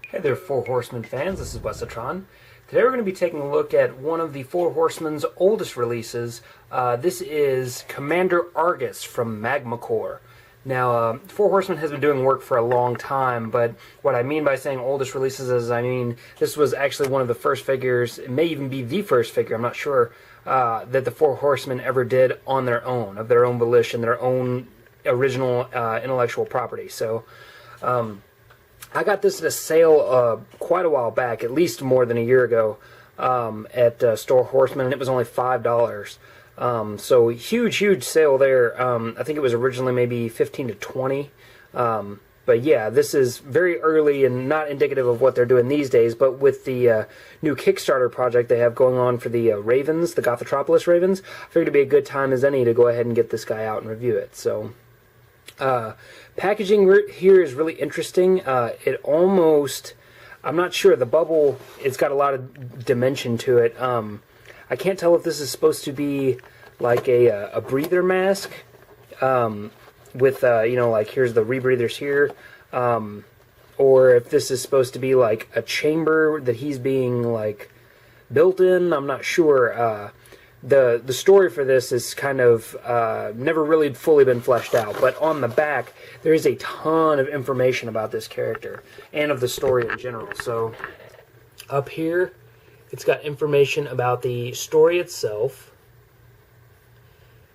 Hey there, Four Horsemen fans, this is Wesatron. Today we're going to be taking a look at one of the Four Horsemen's oldest releases. This is Commander Argus from Magma Core. Now, Four Horsemen has been doing work for a long time, but what I mean by saying oldest releases is I mean this was actually one of the first figures, it may even be the first figure, I'm not sure, that the Four Horsemen ever did on their own, of their own volition, their own original intellectual property. So, I got this at a sale quite a while back, at least more than a year ago, at Store Horsemen, and it was only $5. So huge sale there. I think it was originally maybe 15 to 20. But yeah, this is very early and not indicative of what they're doing these days. But with the new Kickstarter project they have going on for the Ravens, the Gothotropolis Ravens, I figured it'd be a good time as any to go ahead and get this guy out and review it. So. Packaging here is really interesting. It almost, I'm not sure, the bubble, it's got a lot of dimension to it. I can't tell if this is supposed to be like a breather mask with, you know, like here's the rebreathers here, or if this is supposed to be like a chamber that he's being like built in. I'm not sure. The story for this is kind of never really fully been fleshed out, but on the back there is a ton of information about this character and of the story in general. So up here it's got information about the story itself.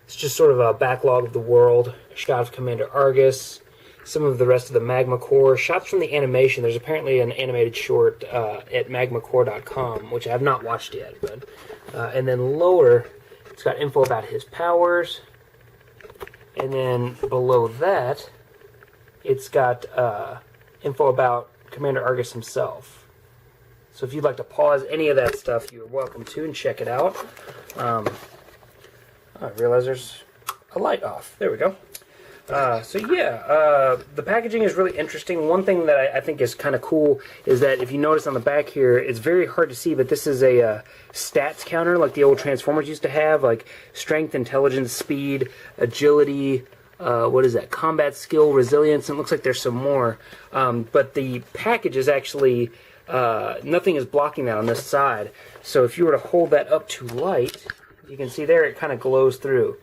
It's just sort of a backlog of the world, a shot of Commander Argus, some of the rest of the Magma Core, shots from the animation. There's apparently an animated short at magmacore.com, which I have not watched yet. But and then lower, it's got info about his powers. And then below that, it's got info about Commander Argus himself. So if you'd like to pause any of that stuff, you're welcome to and check it out. I realize there's a light off. There we go. So yeah, the packaging is really interesting. One thing that I think is kind of cool is that if you notice on the back here, it's very hard to see, but this is a stats counter like the old Transformers used to have, like strength, intelligence, speed, agility, what is that, combat skill, resilience, and it looks like there's some more. But the package is actually, nothing is blocking that on this side. So if you were to hold that up to light, you can see there it kind of glows through,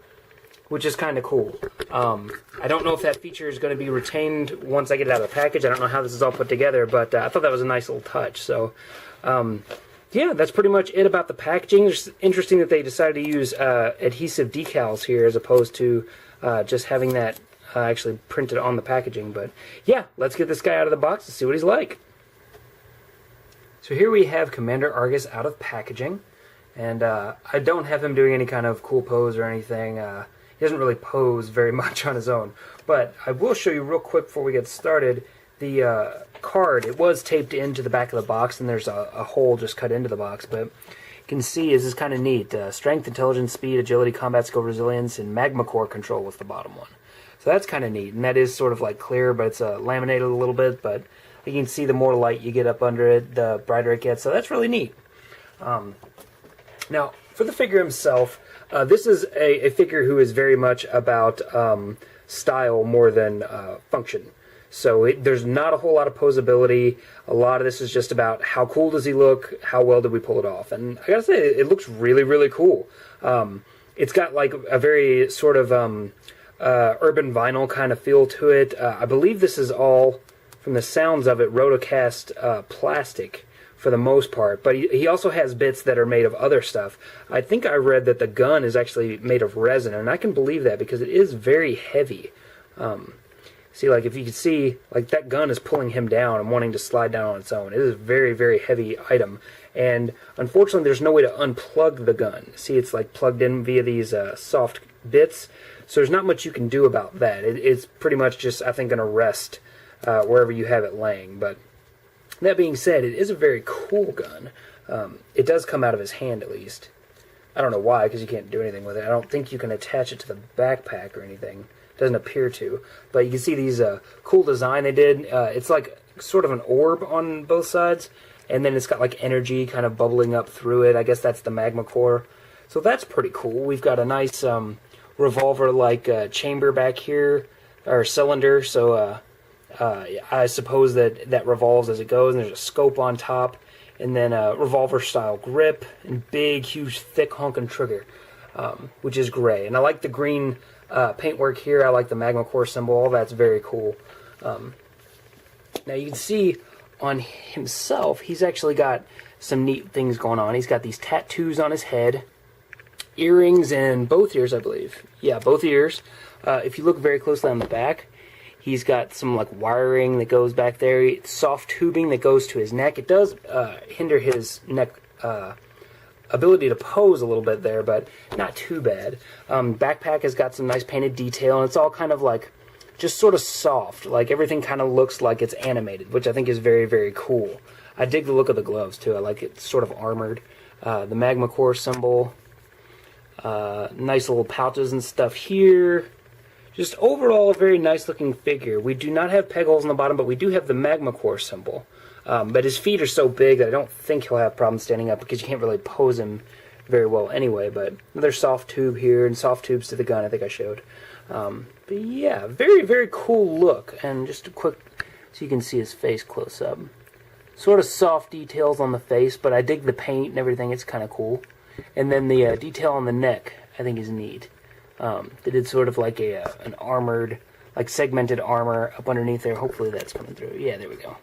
which is kind of cool. I don't know if that feature is going to be retained once I get it out of the package. I don't know how this is all put together, but I thought that was a nice little touch. So, yeah, that's pretty much it about the packaging. It's interesting that they decided to use adhesive decals here as opposed to just having that actually printed on the packaging. But, yeah, let's get this guy out of the box and see what he's like. So here we have Commander Argus out of packaging. And I don't have him doing any kind of cool pose or anything. He doesn't really pose very much on his own. But I will show you real quick before we get started the card. It was taped into the back of the box, and there's a hole just cut into the box. But you can see this is kind of neat. Strength, intelligence, speed, agility, combat skill, resilience, and Magma Core control was the bottom one. So that's kind of neat. And that is sort of like clear, but it's laminated a little bit. But you can see the more light you get up under it, the brighter it gets. So that's really neat. Now, for the figure himself, this is a figure who is very much about style more than function. So there's not a whole lot of posability. A lot of this is just about how cool does he look, how well did we pull it off. And I gotta say, it looks really cool. It's got like a very sort of urban vinyl kind of feel to it. I believe this is all, from the sounds of it, rotocast plastic for the most part, but he also has bits that are made of other stuff. I think I read that the gun is actually made of resin, and I can believe that because it is very heavy. See, like if you can see, like that gun is pulling him down and wanting to slide down on its own. It is a very heavy item, and unfortunately there's no way to unplug the gun. See, it's like plugged in via these soft bits, so there's not much you can do about that. It's pretty much just, I think, going to rest wherever you have it laying. But that being said, it is a very cool gun. It does come out of his hand, at least. I don't know why, because you can't do anything with it. I don't think you can attach it to the backpack or anything. It doesn't appear to. But you can see these cool design they did. It's like sort of an orb on both sides, and then it's got like energy kind of bubbling up through it. I guess that's the Magma Core. So that's pretty cool. We've got a nice revolver-like chamber back here, or cylinder, so I suppose that revolves as it goes, and there's a scope on top, and then a revolver-style grip, and big, huge, thick honking trigger, which is gray. And I like the green paintwork here. I like the Magma core symbol. All that's very cool. Now you can see on himself, he's actually got some neat things going on. He's got these tattoos on his head, earrings in both ears, I believe. Yeah, both ears. If you look very closely on the back, he's got some like wiring that goes back there, soft tubing that goes to his neck. It does hinder his neck ability to pose a little bit there, but not too bad. Backpack has got some nice painted detail, and it's all kind of like just sort of soft. Like everything kind of looks like it's animated, which I think is very, very cool. I dig the look of the gloves too. I like it sort of armored. The Magma core symbol. Nice little pouches and stuff here. Just overall a very nice looking figure. We do not have peg holes on the bottom, but we do have the Magma core symbol. But his feet are so big that I don't think he'll have problems standing up, because you can't really pose him very well anyway. But another soft tube here, and soft tubes to the gun I think I showed. But yeah, very, very cool look. And just a quick, so you can see his face close up. Sort of soft details on the face, but I dig the paint and everything. It's kind of cool. And then the detail on the neck I think is neat. They did sort of like an armored, like segmented armor up underneath there. Hopefully that's coming through. Yeah, there we go.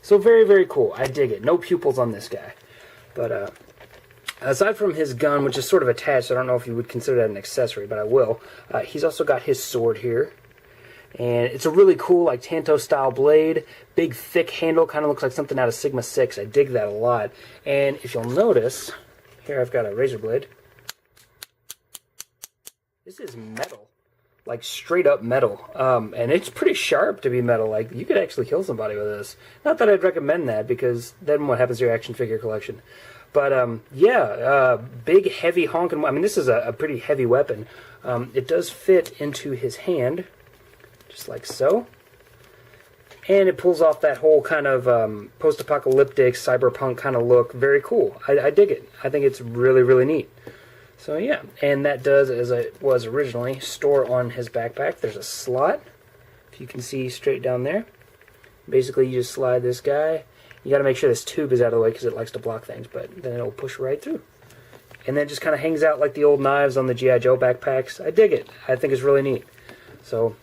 So very, very cool. I dig it. No pupils on this guy. But aside from his gun, which is sort of attached, I don't know if you would consider that an accessory, but I will. He's also got his sword here. And it's a really cool, like, Tanto-style blade. Big, thick handle. Kind of looks like something out of Sigma 6. I dig that a lot. And if you'll notice, here I've got a razor blade. This is metal. Like, straight up metal. And it's pretty sharp to be metal. Like, you could actually kill somebody with this. Not that I'd recommend that, because then what happens to your action figure collection? But, yeah, big, heavy honking... I mean, this is a pretty heavy weapon. It does fit into his hand, just like so. And it pulls off that whole kind of post-apocalyptic, cyberpunk kind of look. Very cool. I dig it. I think it's really, really neat. So, yeah. And that does, as it was originally, store on his backpack. There's a slot, if you can see straight down there. Basically, you just slide this guy. You got to make sure this tube is out of the way, because it likes to block things, but then it'll push right through. And then it just kind of hangs out like the old knives on the G.I. Joe backpacks. I dig it. I think it's really neat. So,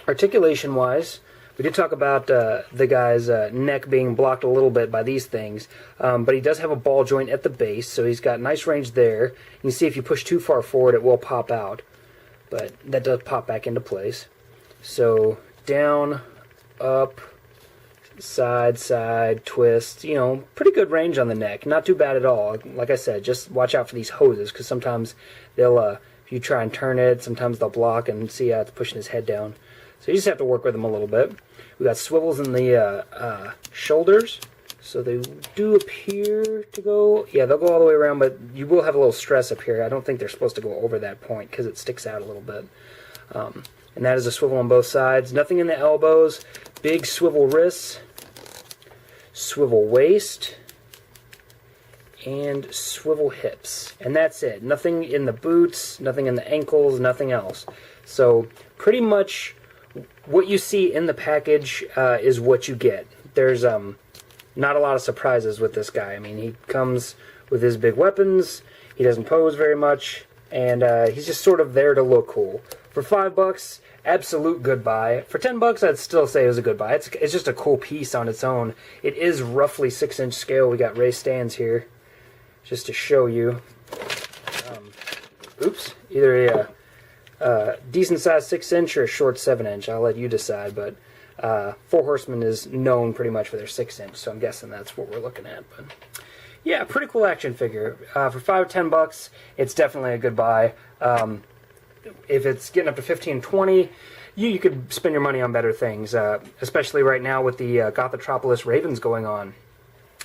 articulation-wise, we did talk about the guy's neck being blocked a little bit by these things, but he does have a ball joint at the base, so he's got nice range there. You can see if you push too far forward, it will pop out, but that does pop back into place. So, down, up, side, side, twist, you know, pretty good range on the neck. Not too bad at all. Like I said, just watch out for these hoses, because sometimes they'll, if you try and turn it, sometimes they'll block, and see how it's pushing his head down. So you just have to work with them a little bit. We got swivels in the shoulders, so they do appear to go, yeah, they'll go all the way around, but you will have a little stress up here. I don't think they're supposed to go over that point, because it sticks out a little bit. And that is a swivel on both sides. Nothing in the elbows. Big swivel wrists, swivel waist, and swivel hips. And that's it. Nothing in the boots, nothing in the ankles, nothing else. So pretty much what you see in the package is what you get. There's not a lot of surprises with this guy. I mean, he comes with his big weapons. He doesn't pose very much, and he's just sort of there to look cool. For $5, absolute good buy. For $10, I'd still say it was a good buy. It's just a cool piece on its own. It is roughly 6-inch scale. We got raised stands here, just to show you. Oops, either a decent size 6-inch or a short 7-inch. I'll let you decide, but 4 Horsemen is known pretty much for their 6-inch, so I'm guessing that's what we're looking at. But yeah, pretty cool action figure. For $5 or $10, it's definitely a good buy. If it's getting up to $15, $20, you could spend your money on better things, especially right now with the Gothropolis Ravens going on.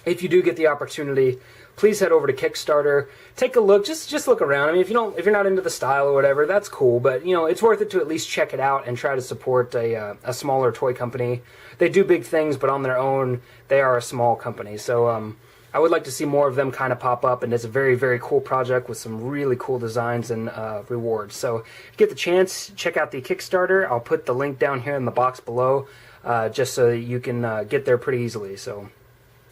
If you do get the opportunity, please head over to Kickstarter. Take a look. Just look around. I mean, if you're not into the style or whatever, that's cool. But you know, it's worth it to at least check it out and try to support a smaller toy company. They do big things, but on their own, they are a small company. So I would like to see more of them kind of pop up, and it's a very, very cool project with some really cool designs and rewards. So if you get the chance, check out the Kickstarter. I'll put the link down here in the box below, just so that you can get there pretty easily. So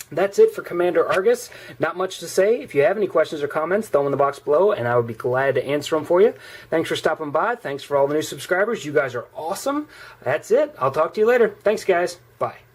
that's it for Commander Argus. Not much to say. If you have any questions or comments, throw them in the box below, and I would be glad to answer them for you. Thanks for stopping by. Thanks for all the new subscribers. You guys are awesome. That's it. I'll talk to you later. Thanks, guys. Bye.